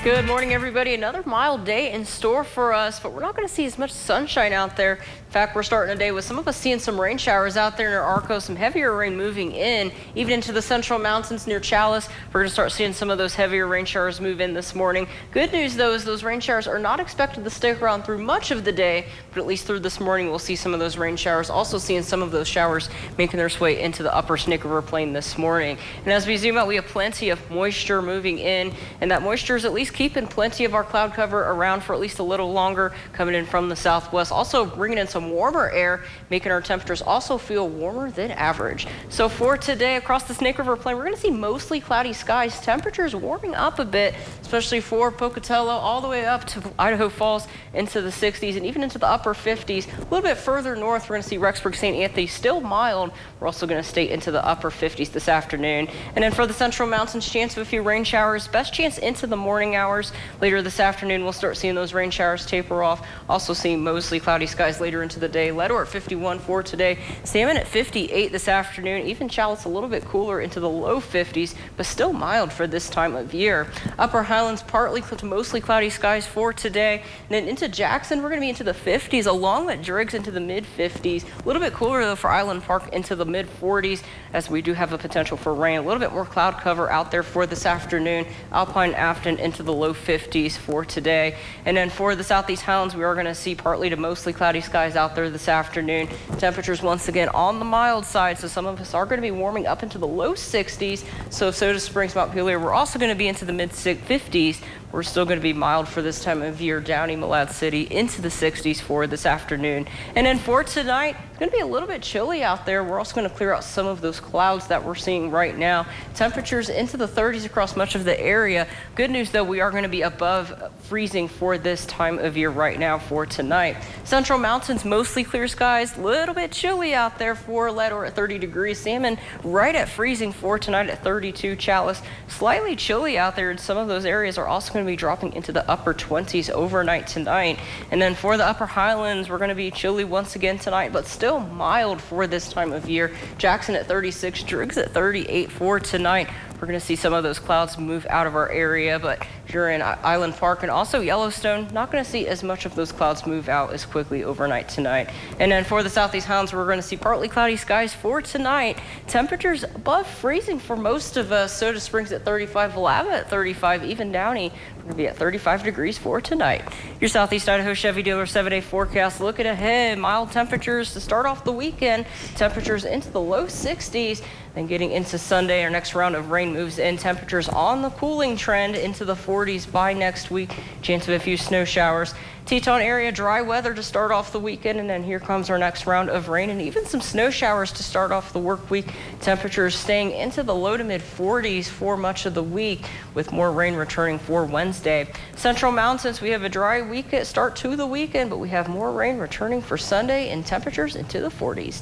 Good morning, everybody. Another mild day in store for us, but we're not going to see as much sunshine out there. In fact, we're starting a day with some of us seeing some rain showers out there near Arco, some heavier rain moving in, even into the central mountains near Challis. We're going to start seeing some of those heavier rain showers move in this morning. Good news, though, is those rain showers are not expected to stick around through much of the day, but at least through this morning, we'll see some of those rain showers. Also seeing some of those showers making their way into the upper Snake River Plain this morning. And as we zoom out, we have plenty of moisture moving in, and that moisture is at least keeping plenty of our cloud cover around for at least a little longer, coming in from the southwest, also bringing in some warmer air, making our temperatures also feel warmer than average. So for today across the Snake River Plain, we're going to see mostly cloudy skies, temperatures warming up a bit, especially for Pocatello all the way up to Idaho Falls into the 60s and even into the upper 50s. A little bit further north, we're going to see Rexburg, St. Anthony still mild. We're also going to stay into the upper 50s this afternoon. And then for the central mountains, chance of a few rain showers, best chance into the morning hours. Later this afternoon, we'll start seeing those rain showers taper off. Also seeing mostly cloudy skies later into the day. Leadore at 51 for today. Salmon at 58 this afternoon. Even Challis a little bit cooler into the low 50s, but still mild for this time of year. Upper Highlands partly to mostly cloudy skies for today. And then into Jackson, we're going to be into the 50s, along with Driggs into the mid 50s. A little bit cooler though for Island Park into the mid 40s, as we do have a potential for rain. A little bit more cloud cover out there for this afternoon. Alpine Afton into the low 50s for today. And then for the Southeast Highlands, we are going to see partly to mostly cloudy skies out there this afternoon. Temperatures once again on the mild side, so some of us are going to be warming up into the low 60s. So Soda Springs, Montpelier, we're also going to be into the mid 50s. We're still going to be mild for this time of year. Downey, Malad City into the 60s for this afternoon. And then for tonight, it's going to be a little bit chilly out there. We're also going to clear out some of those clouds that we're seeing right now. Temperatures into the 30s across much of the area. Good news, though, we are going to be above freezing for this time of year right now for tonight. Central Mountains, mostly clear skies. A little bit chilly out there for Leadore at 30 degrees. Salmon right at freezing for tonight at 32. Challis slightly chilly out there, and some of those areas are also going to be dropping into the upper 20s overnight tonight. And then for the Upper Highlands, we're going to be chilly once again tonight, but still mild for this time of year. Jackson at 36, Driggs at 38 for tonight. We're going to see some of those clouds move out of our area, but if you're in Island Park and also Yellowstone, not going to see as much of those clouds move out as quickly overnight tonight. And then for the Southeast Highlands, we're going to see partly cloudy skies for tonight. Temperatures above freezing for most of us. Soda Springs at 35, Vilava at 35, even Downey. We're going to be at 35 degrees for tonight. Your Southeast Idaho Chevy dealer 7-day forecast. Looking ahead, mild temperatures to start off the weekend. Temperatures into the low 60s. Then getting into Sunday, our next round of rain moves in. Temperatures on the cooling trend into the 40s by next week. Chance of a few snow showers. Teton area, dry weather to start off the weekend, and then here comes our next round of rain and even some snow showers to start off the work week. Temperatures staying into the low to mid 40s for much of the week, with more rain returning for Wednesday. Central Mountains, we have a dry week at start to the weekend, but we have more rain returning for Sunday and temperatures into the 40s.